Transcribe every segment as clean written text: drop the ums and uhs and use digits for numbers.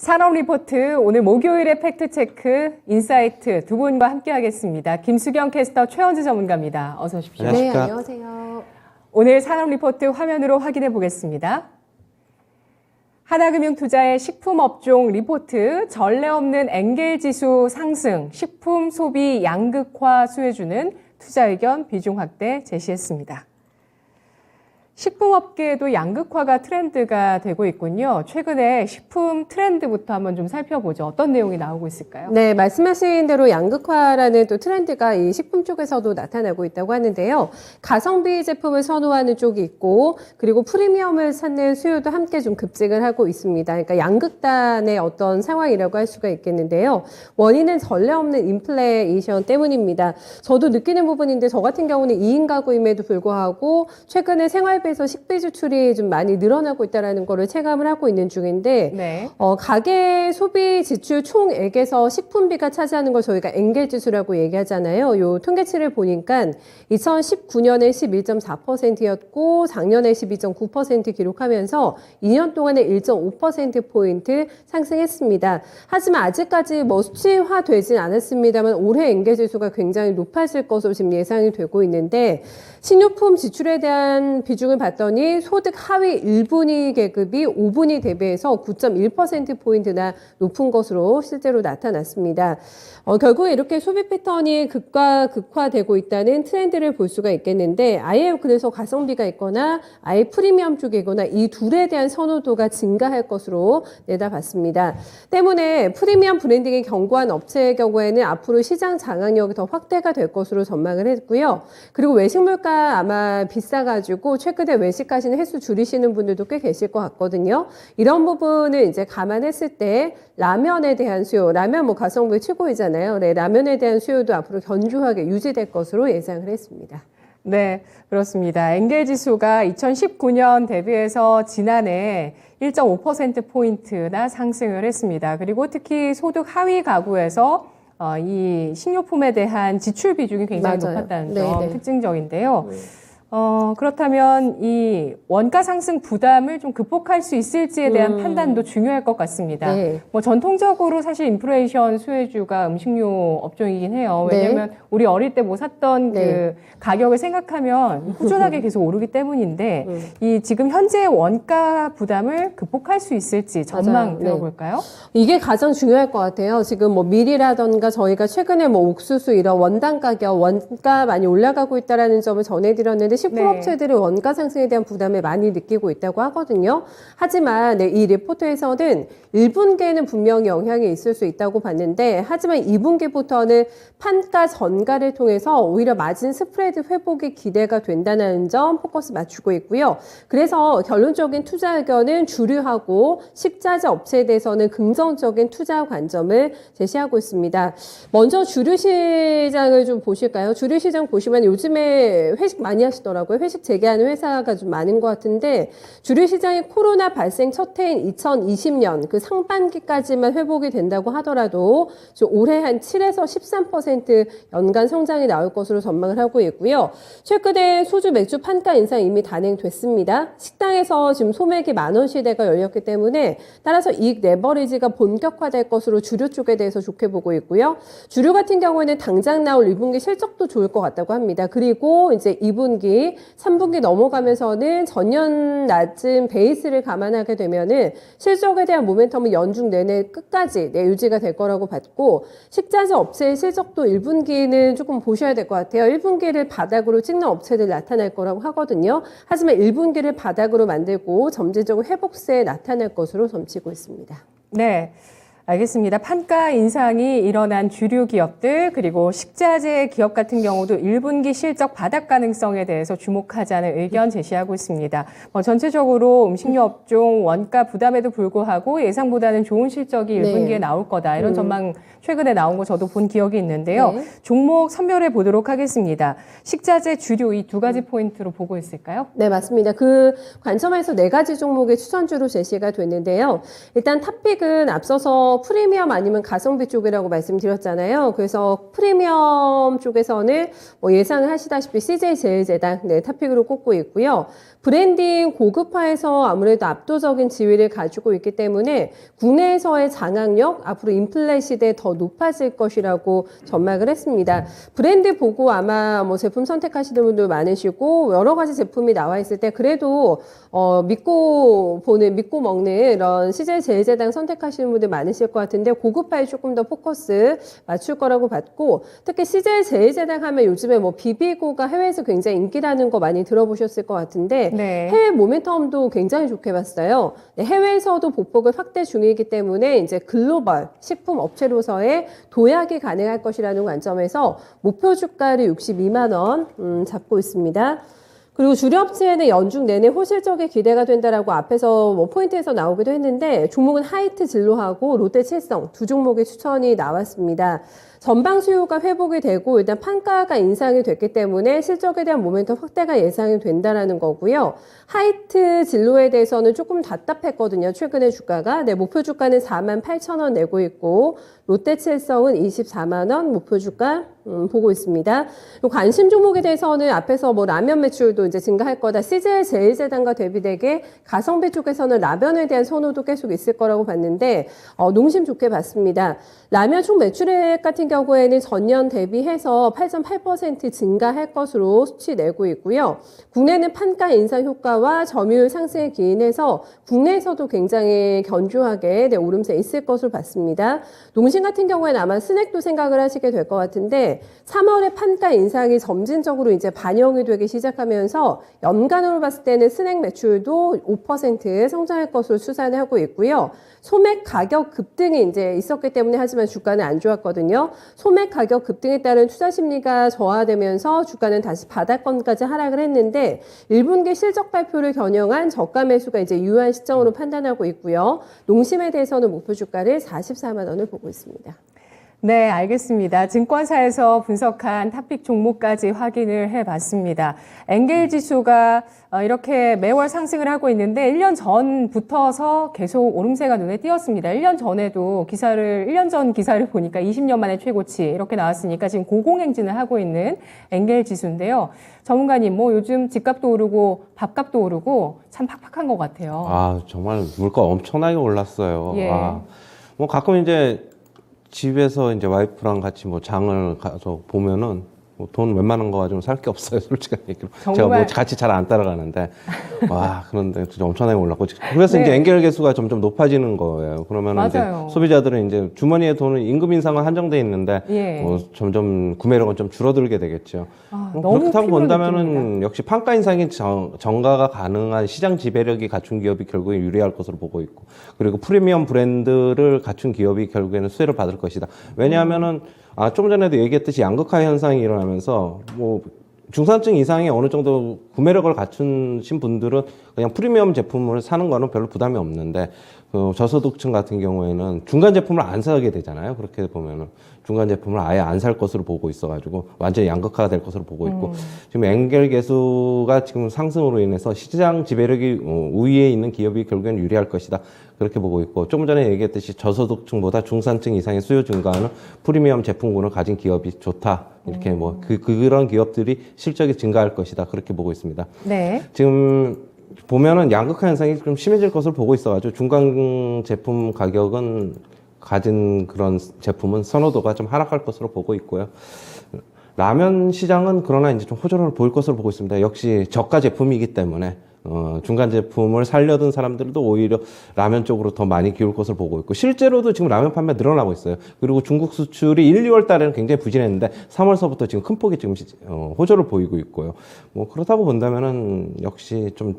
산업 리포트 오늘 목요일의 팩트체크 인사이트 두 분과 함께하겠습니다. 김수경 캐스터, 최원주 전문가입니다. 어서 오십시오. 네, 안녕하세요. 오늘 산업 리포트 화면으로 확인해 보겠습니다. 하나금융투자의 식품업종 리포트, 전례 없는 엔겔 지수 상승, 식품 소비 양극화 수혜주는 투자 의견 비중 확대 제시했습니다. 식품업계에도 양극화가 트렌드가 되고 있군요. 최근에 식품 트렌드부터 한번 좀 살펴보죠. 어떤 내용이 나오고 있을까요? 네, 말씀하신 대로 양극화라는 또 트렌드가 이 식품 쪽에서도 나타나고 있다고 하는데요. 가성비 제품을 선호하는 쪽이 있고, 그리고 프리미엄을 찾는 수요도 함께 좀 급증을 하고 있습니다. 그러니까 양극단의 어떤 상황이라고 할 수가 있겠는데요. 원인은 전례 없는 인플레이션 때문입니다. 저도 느끼는 부분인데, 저 같은 경우는 2인 가구임에도 불구하고 최근에 생활비에서 식비 지출이 좀 많이 늘어나고 있다는 거를 체감을 하고 있는 중인데, 네. 가계 소비 지출 총액에서 식품비가 차지하는 걸 저희가 엔겔 지수라고 얘기하잖아요. 요 통계치를 보니까 2019년에 11.4%였고 작년에 12.9% 기록하면서 2년 동안에 1.5%포인트 상승했습니다. 하지만 아직까지 뭐 수치화되진 않았습니다만 올해 엔겔 지수가 굉장히 높아질 것으로 지금 예상이 되고 있는데, 식료품 지출에 대한 비중을 봤더니 소득 하위 1분위 계급이 5분위 대비해서 9.1%포인트나 높은 것으로 실제로 나타났습니다. 결국 이렇게 소비 패턴이 극과 극화되고 있다는 트렌드를 볼 수가 있겠는데, 아예 그래서 가성비가 있거나 아예 프리미엄 쪽이거나 이 둘에 대한 선호도가 증가할 것으로 내다봤습니다. 때문에 프리미엄 브랜딩이 견고한 업체의 경우에는 앞으로 시장 장악력이 더 확대가 될 것으로 전망을 했고요. 그리고 외식 물가 아마 비싸가지고 최근에 외식하시는 횟수 줄이시는 분들도 꽤 계실 것 같거든요. 이런 부분을 이제 감안했을 때 라면에 대한 수요, 라면 뭐 가성비 최고이잖아요. 네, 라면에 대한 수요도 앞으로 견조하게 유지될 것으로 예상을 했습니다. 네, 그렇습니다. 엔겔 지수가 2019년 대비해서 지난해 1.5%포인트나 상승을 했습니다. 그리고 특히 소득 하위 가구에서 이 식료품에 대한 지출 비중이 굉장히 맞아요. 높았다는 점 네네. 특징적인데요. 그렇다면 이 원가 상승 부담을 좀 극복할 수 있을지에 대한 판단도 중요할 것 같습니다. 네. 뭐 전통적으로 사실 인플레이션 수혜주가 음식료 업종이긴 해요. 왜냐하면 네. 우리 어릴 때 뭐 샀던 네. 그 가격을 생각하면 꾸준하게 계속 오르기 때문인데 이 지금 현재 원가 부담을 극복할 수 있을지 전망 맞아요. 네. 들어볼까요? 이게 가장 중요할 것 같아요. 지금 뭐 밀이라던가 저희가 최근에 뭐 옥수수 이런 원당 가격, 원가 많이 올라가고 있다라는 점을 전해드렸는데, 식품업체들이 원가 상승에 대한 부담을 많이 느끼고 있다고 하거든요. 하지만 이 리포트에서는 1분기에는 분명히 영향이 있을 수 있다고 봤는데, 하지만 2분기부터는 판가 전가를 통해서 오히려 마진 스프레드 회복이 기대가 된다는 점 포커스 맞추고 있고요. 그래서 결론적인 투자 의견은 주류하고 식자재 업체에 대해서는 긍정적인 투자 관점을 제시하고 있습니다. 먼저 주류 시장을 좀 보실까요? 주류 시장 보시면 요즘에 회식 많이 하시더라고요. 회식 재개하는 회사가 좀 많은 것 같은데, 주류 시장이 코로나 발생 첫 해인 2020년 그 상반기까지만 회복이 된다고 하더라도 올해 한 7에서 13% 연간 성장이 나올 것으로 전망을 하고 있고요. 최근에 소주 맥주 판가 인상 이미 단행됐습니다. 식당에서 지금 소맥이 10,000원 시대가 열렸기 때문에 따라서 이익 레버리지가 본격화될 것으로 주류 쪽에 대해서 좋게 보고 있고요. 주류 같은 경우에는 당장 나올 1분기 실적도 좋을 것 같다고 합니다. 그리고 이제 2분기, 3분기 넘어가면서는 전년 낮은 베이스를 감안하게 되면은 실적에 대한 모멘텀은 연중 내내 끝까지 유지가 될 거라고 봤고, 식자재 업체의 실적도 1분기는 조금 보셔야 될 것 같아요. 1분기를 바닥으로 찍는 업체들 나타날 거라고 하거든요. 하지만 1분기를 바닥으로 만들고 점진적으로 회복세에 나타날 것으로 점치고 있습니다. 네. 알겠습니다. 판가 인상이 일어난 주류 기업들, 그리고 식자재 기업 같은 경우도 1분기 실적 바닥 가능성에 대해서 주목하자는 의견 제시하고 있습니다. 전체적으로 음식료 업종 원가 부담에도 불구하고 예상보다는 좋은 실적이 1분기에 나올 거다, 이런 전망 최근에 나온 거 저도 본 기억이 있는데요. 네. 종목 선별해 보도록 하겠습니다. 식자재, 주류 이 두 가지 포인트로 보고 있을까요? 네, 맞습니다. 그 관점에서 4가지 종목의 추천주로 제시가 됐는데요. 일단 탑픽은 앞서서 프리미엄 아니면 가성비 쪽이라고 말씀드렸잖아요. 그래서 프리미엄 쪽에서는 뭐 예상을 하시다시피 CJ 제일제당 탑픽으로 꼽고 있고요. 브랜딩 고급화에서 아무래도 압도적인 지위를 가지고 있기 때문에 국내에서의 장악력, 앞으로 인플레 시대에 더 높아질 것이라고 전망을 했습니다. 브랜드 보고 아마 뭐 제품 선택하시는 분들 많으시고 여러 가지 제품이 나와 있을 때 그래도 믿고 먹는 이런 CJ제일제당 선택하시는 분들 많으실 것 같은데 고급화에 조금 더 포커스 맞출 거라고 봤고 특히 CJ제일제당 하면 요즘에 뭐 비비고가 해외에서 굉장히 인기라는 거 많이 들어보셨을 것 같은데 네. 해외 모멘텀도 굉장히 좋게 봤어요. 네, 해외에서도 보폭을 확대 중이기 때문에 이제 글로벌 식품 업체로서의 도약이 가능할 것이라는 관점에서 목표 주가를 62만 원 잡고 있습니다. 그리고 주력업체는 연중 내내 호실적이 기대가 된다라고 앞에서 뭐 포인트에서 나오기도 했는데 종목은 하이트 진로하고 롯데칠성 두 종목의 추천이 나왔습니다. 전방 수요가 회복이 되고 일단 판가가 인상이 됐기 때문에 실적에 대한 모멘텀 확대가 예상이 된다라는 거고요. 하이트 진로에 대해서는 조금 답답했거든요. 최근에 주가가. 네, 목표 주가는 48,000원 내고 있고 롯데칠성은 24만 원 목표 주가 보고 있습니다. 관심 종목에 대해서는 앞에서 뭐 라면 매출도 이제 증가할 거다. CJ제일제당과 대비되게 가성비 쪽에서는 라면에 대한 선호도 계속 있을 거라고 봤는데 농심 좋게 봤습니다. 라면 총 매출액 같은 경우에는 전년 대비해서 8.8% 증가할 것으로 수치 내고 있고요. 국내는 판가 인상 효과와 점유율 상승에 기인해서 국내에서도 굉장히 견조하게 오름세 있을 것으로 봤습니다. 농심 같은 경우에는 아마 스낵도 생각을 하시게 될 것 같은데 3월에 판가 인상이 점진적으로 이제 반영이 되기 시작하면서 연간으로 봤을 때는 스낵 매출도 5% 성장할 것으로 추산을 하고 있고요. 소맥 가격 급등이 이제 있었기 때문에 하지만 주가는 안 좋았거든요. 소맥 가격 급등에 따른 투자 심리가 저하되면서 주가는 다시 바닥권까지 하락을 했는데 1분기 실적 발표를 겨냥한 저가 매수가 이제 유효한 시점으로 판단하고 있고요. 농심에 대해서는 목표 주가를 44만 원을 보고 있습니다. 네, 알겠습니다. 증권사에서 분석한 탑픽 종목까지 확인을 해봤습니다. 엔겔 지수가 이렇게 매월 상승을 하고 있는데 1년 전부터서 계속 오름세가 눈에 띄었습니다. 1년 전 기사를 보니까 20년 만에 최고치 이렇게 나왔으니까 지금 고공행진을 하고 있는 엔겔 지수인데요. 전문가님, 뭐 요즘 집값도 오르고 밥값도 오르고 참 팍팍한 것 같아요. 아, 정말 물가 엄청나게 올랐어요. 예. 뭐 가끔 이제 집에서 이제 와이프랑 같이 뭐 장을 가서 보면은 뭐 돈 웬만한 거 가지고 살 게 없어요, 솔직한 얘기로. 정말. 제가 뭐 같이 잘 안 따라가는데. 와, 그런데 진짜 엄청나게 올랐고. 그래서 네. 이제 엔겔 개수가 점점 높아지는 거예요. 그러면 이제 맞아요. 소비자들은 이제 주머니에 돈은 임금 인상은 한정돼 있는데 예. 점점 구매력은 좀 줄어들게 되겠죠. 너무 그렇다고 피부로 본다면은 느낍니다. 역시 판가 인상이 정가가 가능한 시장 지배력이 갖춘 기업이 결국에 유리할 것으로 보고 있고, 그리고 프리미엄 브랜드를 갖춘 기업이 결국에는 수혜를 받을 것이다. 왜냐하면은 좀 전에도 얘기했듯이 양극화 현상이 일어나면서 뭐 중산층 이상의 어느 정도 구매력을 갖춘신 분들은 그냥 프리미엄 제품을 사는 거는 별로 부담이 없는데 저소득층 같은 경우에는 중간 제품을 안 사게 되잖아요. 그렇게 보면은 중간 제품을 아예 안 살 것으로 보고 있어가지고 완전히 양극화가 될 것으로 보고 있고 지금 엔겔 개수가 지금 상승으로 인해서 시장 지배력이 우위에 있는 기업이 결국엔 유리할 것이다. 그렇게 보고 있고 조금 전에 얘기했듯이 저소득층보다 중산층 이상의 수요 증가하는 프리미엄 제품군을 가진 기업이 좋다. 이렇게 뭐 그런 기업들이 실적이 증가할 것이다. 그렇게 보고 있습니다. 네. 지금 보면은 양극화 현상이 좀 심해질 것으로 보고 있어가지고 중간 제품 가격은 가진 그런 제품은 선호도가 좀 하락할 것으로 보고 있고요. 라면 시장은 그러나 이제 좀 호조를 보일 것으로 보고 있습니다. 역시 저가 제품이기 때문에 중간 제품을 살려던 사람들도 오히려 라면 쪽으로 더 많이 기울 것으로 보고 있고, 실제로도 지금 라면 판매 늘어나고 있어요. 그리고 중국 수출이 1, 2월 달에는 굉장히 부진했는데 3월서부터 지금 큰 폭이 지금 호조를 보이고 있고요. 뭐 그렇다고 본다면은 역시 좀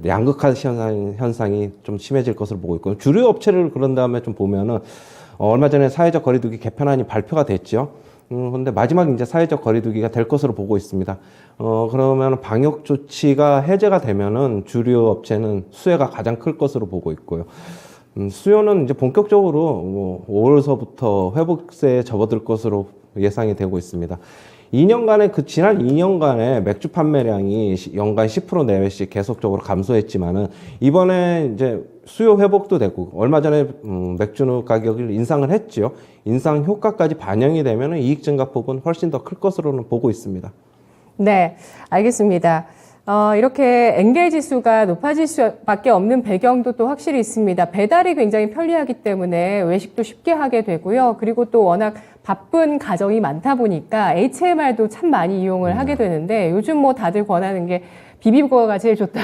양극화 현상이 좀 심해질 것으로 보고 있고, 주류 업체를 그런 다음에 좀 보면은 얼마 전에 사회적 거리두기 개편안이 발표가 됐죠. 근데 마지막 이제 사회적 거리두기가 될 것으로 보고 있습니다. 그러면 방역 조치가 해제가 되면은 주류 업체는 수혜가 가장 클 것으로 보고 있고요. 수요는 이제 본격적으로 뭐 5월서부터 회복세에 접어들 것으로 예상이 되고 있습니다. 2년간의 지난 2년간의 맥주 판매량이 연간 10% 내외씩 계속적으로 감소했지만은 이번에 이제 수요 회복도 되고 얼마 전에 맥주 가격을 인상을 했죠. 인상 효과까지 반영이 되면은 이익 증가 폭은 훨씬 더 클 것으로는 보고 있습니다. 네, 알겠습니다. 이렇게 엔겔 지수가 높아질 수밖에 없는 배경도 또 확실히 있습니다. 배달이 굉장히 편리하기 때문에 외식도 쉽게 하게 되고요. 그리고 또 워낙 바쁜 가정이 많다 보니까 HMR도 참 많이 이용을 하게 되는데 요즘 뭐 다들 권하는 게 비비고가 제일 좋다.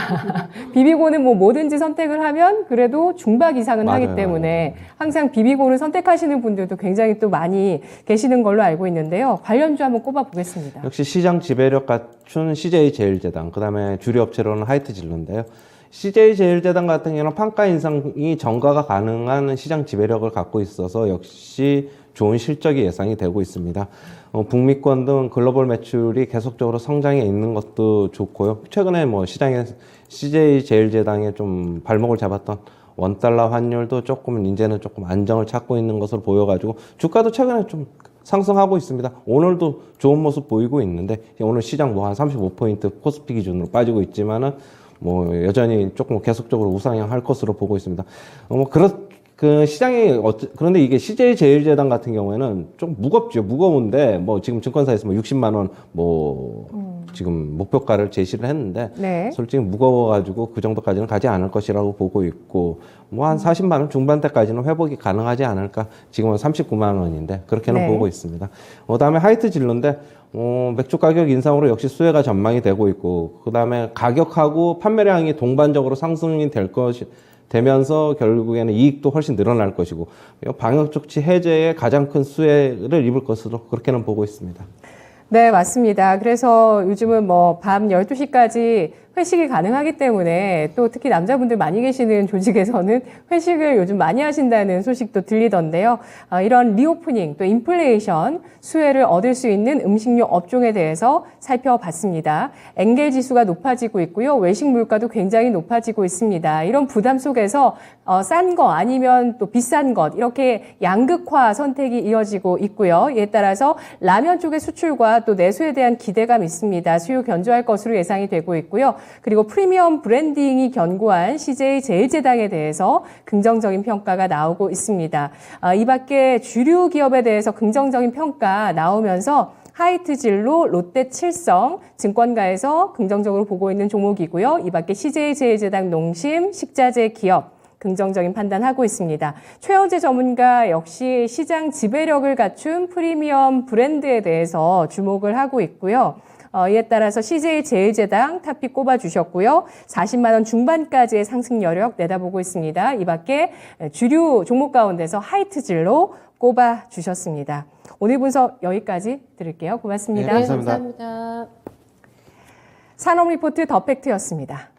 비비고는 뭐 뭐든지 선택을 하면 그래도 중박 이상은 하기 맞아요, 때문에 항상 비비고를 선택하시는 분들도 굉장히 또 많이 계시는 걸로 알고 있는데요. 관련주 한번 꼽아보겠습니다. 역시 시장 지배력 갖춘 CJ제일제당, 그 다음에 주류 업체로는 하이트진로인데요. CJ제일제당 같은 경우는 판가 인상이 전가가 가능한 시장 지배력을 갖고 있어서 역시 좋은 실적이 예상이 되고 있습니다. 북미권 등 글로벌 매출이 계속적으로 성장해 있는 것도 좋고요. 최근에 뭐 시장에 CJ제일제당에 좀 발목을 잡았던 원달러 환율도 조금 이제는 조금 안정을 찾고 있는 것으로 보여가지고 주가도 최근에 좀 상승하고 있습니다. 오늘도 좋은 모습 보이고 있는데 오늘 시장 뭐 한 35포인트 코스피 기준으로 빠지고 있지만은 뭐 여전히 조금 계속적으로 우상향할 것으로 보고 있습니다. 그 시장이 그런데 이게 CJ제일제당 같은 경우에는 좀 무겁죠. 무거운데 뭐 지금 증권사에서 뭐 60만 원 지금 목표가를 제시를 했는데 네. 솔직히 무거워가지고 그 정도까지는 가지 않을 것이라고 보고 있고 뭐 한 40만 원 중반대까지는 회복이 가능하지 않을까. 지금은 39만 원인데 그렇게는 네. 보고 있습니다. 그다음에 하이트진로인데 맥주 가격 인상으로 역시 수혜가 전망이 되고 있고 그다음에 가격하고 판매량이 동반적으로 상승이 되면서 결국에는 이익도 훨씬 늘어날 것이고 방역 조치 해제에 가장 큰 수혜를 입을 것으로 그렇게는 보고 있습니다. 네, 맞습니다. 그래서 요즘은 뭐 밤 12시까지 회식이 가능하기 때문에 또 특히 남자분들 많이 계시는 조직에서는 회식을 요즘 많이 하신다는 소식도 들리던데요. 이런 리오프닝 또 인플레이션 수혜를 얻을 수 있는 음식료 업종에 대해서 살펴봤습니다. 엔겔 지수가 높아지고 있고요. 외식 물가도 굉장히 높아지고 있습니다. 이런 부담 속에서 싼 거 아니면 또 비싼 것 이렇게 양극화 선택이 이어지고 있고요. 이에 따라서 라면 쪽의 수출과 또 내수에 대한 기대감이 있습니다. 수요 견조할 것으로 예상이 되고 있고요. 그리고 프리미엄 브랜딩이 견고한 CJ제일제당에 대해서 긍정적인 평가가 나오고 있습니다. 이 밖에 주류 기업에 대해서 긍정적인 평가 나오면서 하이트진로, 롯데칠성, 증권가에서 긍정적으로 보고 있는 종목이고요. 이 밖에 CJ제일제당, 농심, 식자재 기업 긍정적인 판단하고 있습니다. 최원재 전문가 역시 시장 지배력을 갖춘 프리미엄 브랜드에 대해서 주목을 하고 있고요. 이에 따라서 CJ제일제당 탑픽 꼽아주셨고요. 40만 원 중반까지의 상승 여력 내다보고 있습니다. 이 밖에 주류 종목 가운데서 하이트진로 꼽아주셨습니다. 오늘 분석 여기까지 드릴게요. 고맙습니다. 네, 네, 감사합니다. 감사합니다. 산업리포트 더 팩트였습니다.